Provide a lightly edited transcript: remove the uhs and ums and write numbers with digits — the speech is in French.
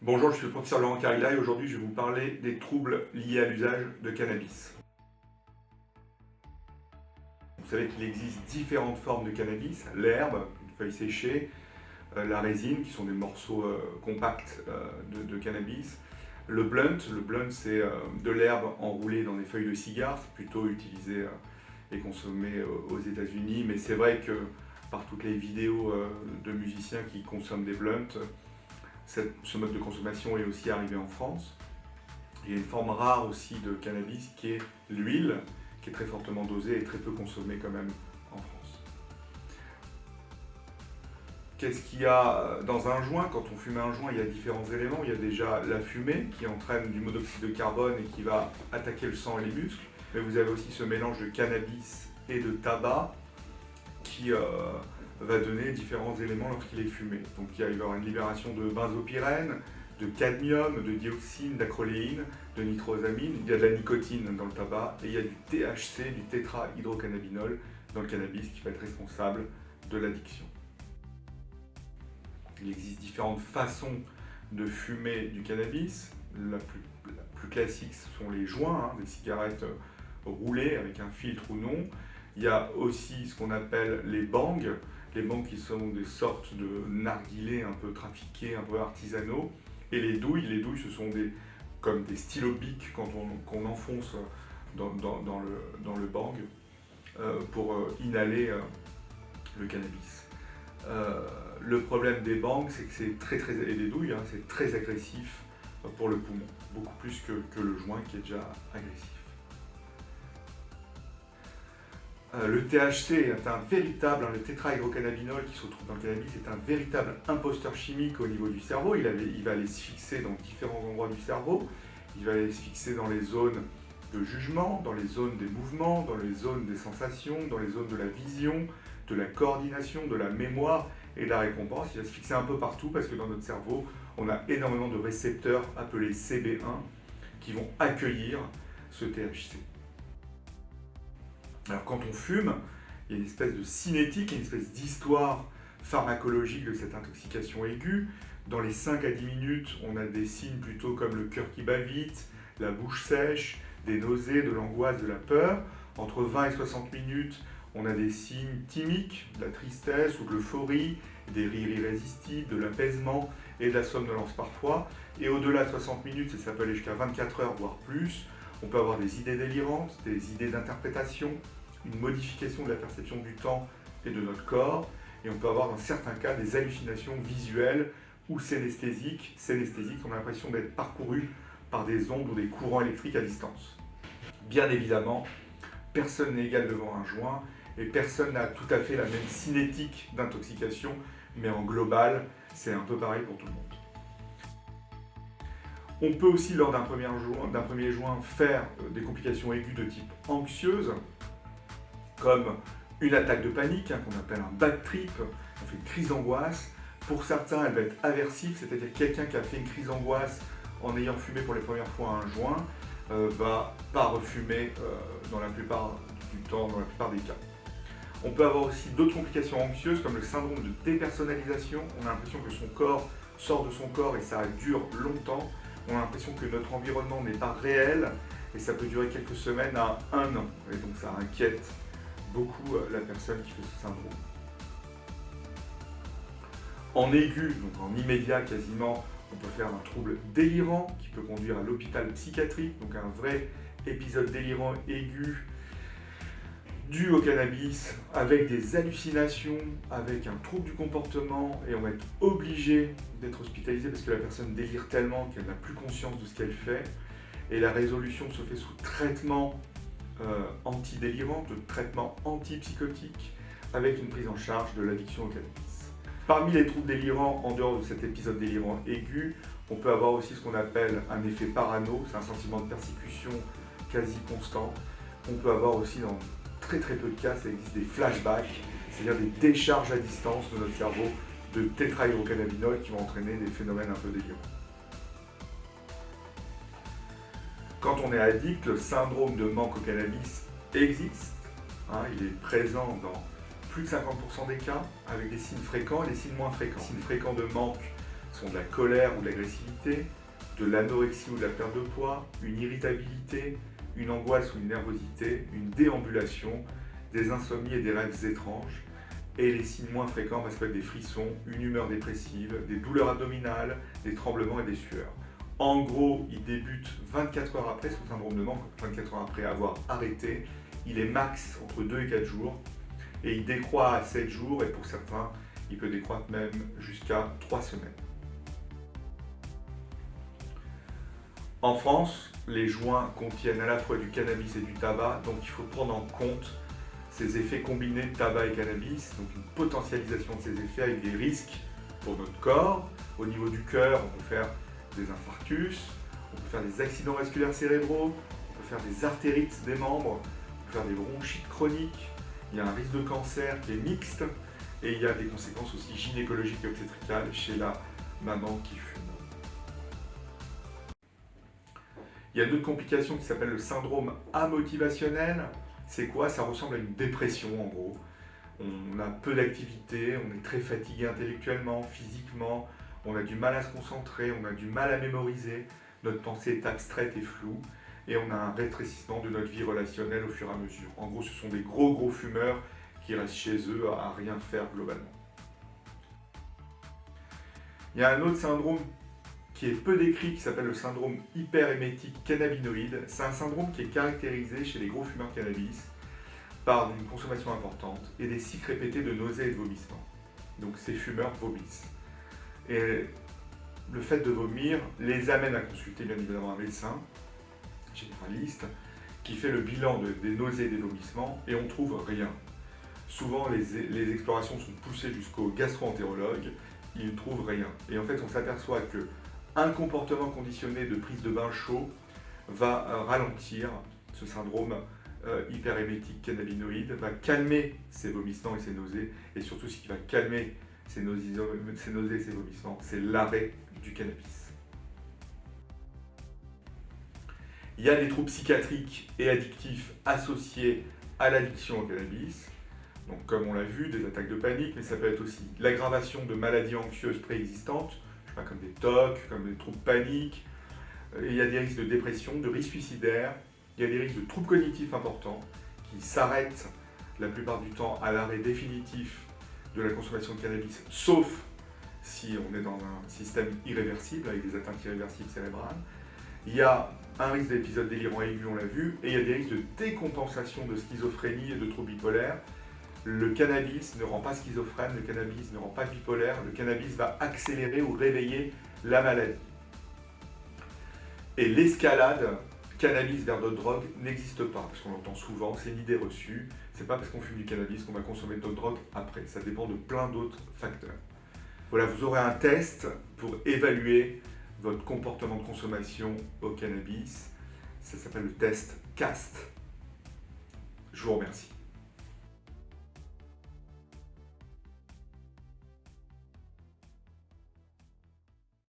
Bonjour, je suis le professeur Laurent Carilla et aujourd'hui je vais vous parler des troubles liés à l'usage de cannabis. Vous savez qu'il existe différentes formes de cannabis, l'herbe, une feuille séchée, la résine, qui sont des morceaux compacts de cannabis, le blunt c'est de l'herbe enroulée dans des feuilles de cigare, c'est plutôt utilisé et consommé aux États-Unis, mais c'est vrai que par toutes les vidéos de musiciens qui consomment des blunts, ce mode de consommation est aussi arrivé en France. Il y a une forme rare aussi de cannabis qui est l'huile, qui est très fortement dosée et très peu consommée quand même en France. Qu'est-ce qu'il y a dans un joint? Quand on fume un joint, il y a différents éléments. Il y a déjà la fumée qui entraîne du monoxyde de carbone et qui va attaquer le sang et les muscles. Mais vous avez aussi ce mélange de cannabis et de tabac qui va donner différents éléments lorsqu'il est fumé. Donc il va y avoir une libération de benzopyrène, de cadmium, de dioxine, d'acroléine, de nitrosamine, il y a de la nicotine dans le tabac et il y a du THC, du tétrahydrocannabinol dans le cannabis qui va être responsable de l'addiction. Il existe différentes façons de fumer du cannabis. La plus classique ce sont les joints, des cigarettes roulées avec un filtre ou non. Il y a aussi ce qu'on appelle les bangs qui sont des sortes de narguilés un peu trafiqués, un peu artisanaux. Et les douilles ce sont comme des stylos bic qu'on enfonce dans le bang pour inhaler le cannabis. Le problème des bangs, c'est que et des douilles, c'est très agressif pour le poumon, beaucoup plus que le joint qui est déjà agressif. Le THC est un véritable, le tétrahydrocannabinol qui se retrouve dans le cannabis est un véritable imposteur chimique au niveau du cerveau. Il va aller se fixer dans différents endroits du cerveau. Il va aller se fixer dans les zones de jugement, dans les zones des mouvements, dans les zones des sensations, dans les zones de la vision, de la coordination, de la mémoire et de la récompense. Il va se fixer un peu partout parce que dans notre cerveau, on a énormément de récepteurs appelés CB1 qui vont accueillir ce THC. Alors quand on fume, il y a une espèce de cinétique, une espèce d'histoire pharmacologique de cette intoxication aiguë. Dans les 5 à 10 minutes, on a des signes plutôt comme le cœur qui bat vite, la bouche sèche, des nausées, de l'angoisse, de la peur. Entre 20 et 60 minutes, on a des signes thymiques, de la tristesse ou de l'euphorie, des rires irrésistibles, de l'apaisement et de la somnolence parfois. Et au-delà de 60 minutes, ça peut aller jusqu'à 24 heures, voire plus, on peut avoir des idées délirantes, des idées d'interprétation, une modification de la perception du temps et de notre corps, et on peut avoir dans certains cas des hallucinations visuelles ou synesthésiques. Synesthésiques, on a l'impression d'être parcouru par des ondes ou des courants électriques à distance. Bien évidemment, personne n'est égal devant un joint, et personne n'a tout à fait la même cinétique d'intoxication, mais en global, c'est un peu pareil pour tout le monde. On peut aussi, lors d'un premier joint, faire des complications aiguës de type anxieuse, comme une attaque de panique, qu'on appelle un bad trip, on fait une crise d'angoisse. Pour certains, elle va être aversive, c'est-à-dire quelqu'un qui a fait une crise d'angoisse en ayant fumé pour les premières fois un joint, va pas refumer dans la plupart du temps, dans la plupart des cas. On peut avoir aussi d'autres complications anxieuses, comme le syndrome de dépersonnalisation. On a l'impression que son corps sort de son corps et ça dure longtemps. On a l'impression que notre environnement n'est pas réel et ça peut durer quelques semaines à 1 an. Et donc ça inquiète beaucoup la personne qui fait ce syndrome. En aigu, donc en immédiat quasiment, on peut faire un trouble délirant qui peut conduire à l'hôpital psychiatrique, donc un vrai épisode délirant aigu dû au cannabis, avec des hallucinations, avec un trouble du comportement, et on va être obligé d'être hospitalisé parce que la personne délire tellement qu'elle n'a plus conscience de ce qu'elle fait, et la résolution se fait sous traitement antidélirant, de traitement antipsychotique, avec une prise en charge de l'addiction au cannabis. Parmi les troubles délirants, en dehors de cet épisode délirant aigu, on peut avoir aussi ce qu'on appelle un effet parano, c'est un sentiment de persécution quasi constant. On peut avoir aussi dans très peu de cas, ça existe des flashbacks, c'est-à-dire des décharges à distance de notre cerveau de tétrahydrocannabinol qui vont entraîner des phénomènes un peu délirants. Quand on est addict, le syndrome de manque au cannabis existe. Il est présent dans plus de 50% des cas, avec des signes fréquents et des signes moins fréquents. Les signes fréquents de manque sont de la colère ou de l'agressivité, de l'anorexie ou de la perte de poids, une irritabilité, une angoisse ou une nervosité, une déambulation, des insomnies et des rêves étranges. Et les signes moins fréquents peuvent être des frissons, une humeur dépressive, des douleurs abdominales, des tremblements et des sueurs. En gros, il débute 24 heures après, ce syndrome de manque, 24 heures après avoir arrêté. Il est max entre 2 et 4 jours et il décroît à 7 jours et pour certains, il peut décroître même jusqu'à 3 semaines. En France, les joints contiennent à la fois du cannabis et du tabac, donc il faut prendre en compte ces effets combinés de tabac et cannabis, donc une potentialisation de ces effets avec des risques pour notre corps. Au niveau du cœur, on peut faire des infarctus, on peut faire des accidents vasculaires cérébraux, on peut faire des artérites des membres, on peut faire des bronchites chroniques, il y a un risque de cancer qui est mixte et il y a des conséquences aussi gynécologiques et obstétricales chez la maman qui fume. Il y a d'autres complications qui s'appellent le syndrome amotivationnel. C'est quoi? Ça ressemble à une dépression en gros. On a peu d'activité, on est très fatigué intellectuellement, physiquement, on a du mal à se concentrer, on a du mal à mémoriser, notre pensée est abstraite et floue, et on a un rétrécissement de notre vie relationnelle au fur et à mesure. En gros, ce sont des gros fumeurs qui restent chez eux à rien faire globalement. Il y a un autre syndrome qui est peu décrit, qui s'appelle le syndrome hyperémétique cannabinoïde. C'est un syndrome qui est caractérisé chez les gros fumeurs de cannabis par une consommation importante et des cycles répétés de nausées et de vomissements. Donc ces fumeurs vomissent. Et le fait de vomir les amène à consulter bien évidemment un médecin généraliste qui fait le bilan des nausées et des vomissements et on trouve rien. Souvent les explorations sont poussées jusqu'au gastro-entérologue, ils ne trouvent rien. Et en fait on s'aperçoit que un comportement conditionné de prise de bain chaud va ralentir ce syndrome hyperémétique cannabinoïde, va calmer ces vomissements et ces nausées, et surtout ce qui va calmer ces nausées et ces vomissements, c'est l'arrêt du cannabis. Il y a des troubles psychiatriques et addictifs associés à l'addiction au cannabis, donc comme on l'a vu, des attaques de panique, mais ça peut être aussi l'aggravation de maladies anxieuses préexistantes, comme des TOC, comme des troubles paniques. Il y a des risques de dépression, de risques suicidaires, il y a des risques de troubles cognitifs importants qui s'arrêtent la plupart du temps à l'arrêt définitif de la consommation de cannabis, sauf si on est dans un système irréversible, avec des atteintes irréversibles cérébrales. Il y a un risque d'épisode délirant aigu, on l'a vu, et il y a des risques de décompensation de schizophrénie et de troubles bipolaires. Le cannabis ne rend pas schizophrène, le cannabis ne rend pas bipolaire, le cannabis va accélérer ou réveiller la maladie. Et l'escalade cannabis vers d'autres drogues n'existe pas, parce qu'on l'entend souvent, c'est une idée reçue, c'est pas parce qu'on fume du cannabis qu'on va consommer d'autres drogues après, ça dépend de plein d'autres facteurs. Voilà, vous aurez un test pour évaluer votre comportement de consommation au cannabis, ça s'appelle le test CAST. Je vous remercie.